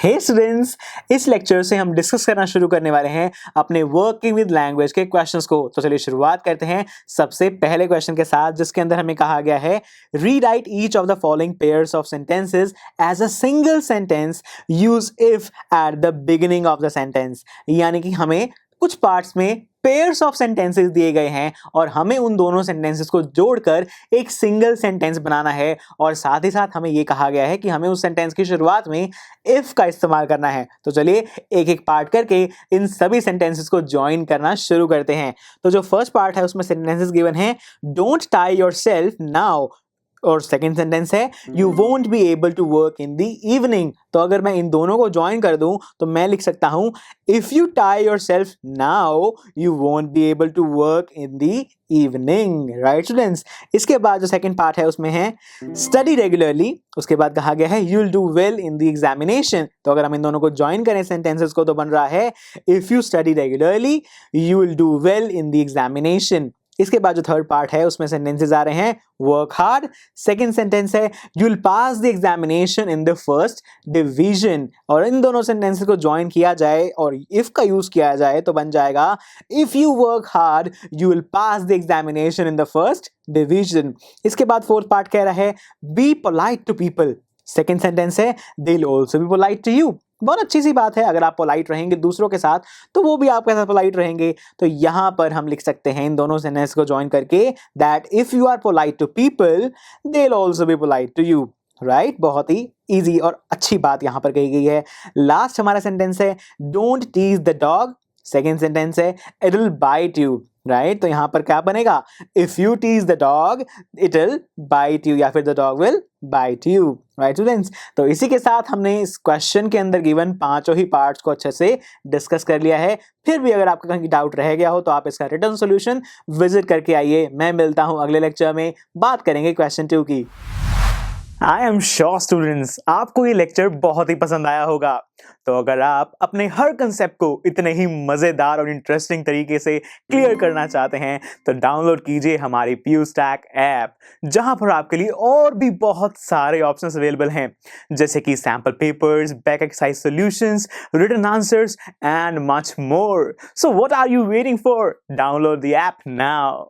हे students, इस lecture से हम डिस्कस करना शुरू करने वाले हैं अपने वर्किंग विद लैंग्वेज के क्वेश्चंस को। तो चलिए शुरुआत करते हैं सबसे पहले क्वेश्चन के साथ, जिसके अंदर हमें कहा गया है rewrite each of the following pairs of sentences as a single sentence, use if at the beginning of the sentence. यानी कि हमें कुछ पार्ट्स में पेयर्स ऑफ सेंटेंसेस दिए गए हैं और हमें उन दोनों सेंटेंसेस को जोड़कर एक सिंगल सेंटेंस बनाना है, और साथ ही साथ हमें यह कहा गया है कि हमें उस सेंटेंस की शुरुआत में इफ का इस्तेमाल करना है। तो चलिए एक एक पार्ट करके इन सभी सेंटेंसेस को ज्वाइन करना शुरू करते हैं। तो जो फर्स्ट पार्ट है उसमें सेंटेंसेस गिवन है, डोंट टाई योरसेल्फ नाउ, और सेकेंड सेंटेंस है you won't be able to work in the evening. तो अगर मैं इन दोनों को ज्वाइन कर दूं तो मैं लिख सकता हूं if you tie yourself now you won't be able to work in the evening. Right students, इसके बाद जो सेकंड पार्ट है उसमें है स्टडी रेगुलरली, उसके बाद कहा गया है you will do well in the examination. तो अगर हम इन दोनों को ज्वाइन करें सेंटेंसेस को तो बन रहा है if you study regularly you will do well in the examination. इसके बाद जो थर्ड पार्ट है उसमें सेंटेंसेस आ रहे हैं वर्क हार्ड, सेकंड सेंटेंस है you will pass the examination in the first division. और इन दोनों सेंटेंसेस को ज्वाइन किया जाए और इफ का यूज किया जाए तो बन जाएगा if you work hard you will pass the examination in the first division. इसके बाद फोर्थ पार्ट कह रहा है be polite to people, second sentence है they will also be polite to you. बहुत अच्छी सी बात है, अगर आप पोलाइट रहेंगे दूसरों के साथ तो वो भी आपके साथ पोलाइट रहेंगे। तो यहां पर हम लिख सकते हैं इन दोनों सेंटेंस को ज्वाइन करके that if you are polite to people they will also be polite to you. Right, बहुत ही इजी और अच्छी बात यहां पर कही गई है। लास्ट हमारा सेंटेंस है don't tease the dog, second sentence है it will bite you. Right, तो यहां पर क्या बनेगा if you tease the dog it will bite you, या फिर the dog will bite you. Right students, तो इसी के साथ हमने इस क्वेश्चन के अंदर गिवन पांचों ही पार्ट्स को अच्छे से डिस्कस कर लिया है। फिर भी अगर आपका कहीं डाउट रह गया हो तो आप इसका रिटर्न सॉल्यूशन विजिट करके आइए। मैं मिलता हूं अगले लेक्चर में, बात करेंगे क्वेश्चन 2 की। आई एम श्योर स्टूडेंट्स आपको ये लेक्चर बहुत ही पसंद आया होगा। तो अगर आप अपने हर कंसेप्ट को इतने ही मजेदार और इंटरेस्टिंग तरीके से क्लियर करना चाहते हैं तो डाउनलोड कीजिए हमारी PuStack ऐप, जहां पर आपके लिए और भी बहुत सारे ऑप्शंस अवेलेबल हैं, जैसे कि sample papers, back exercise solutions, written answers and much more. So what are you waiting for? Download the app now.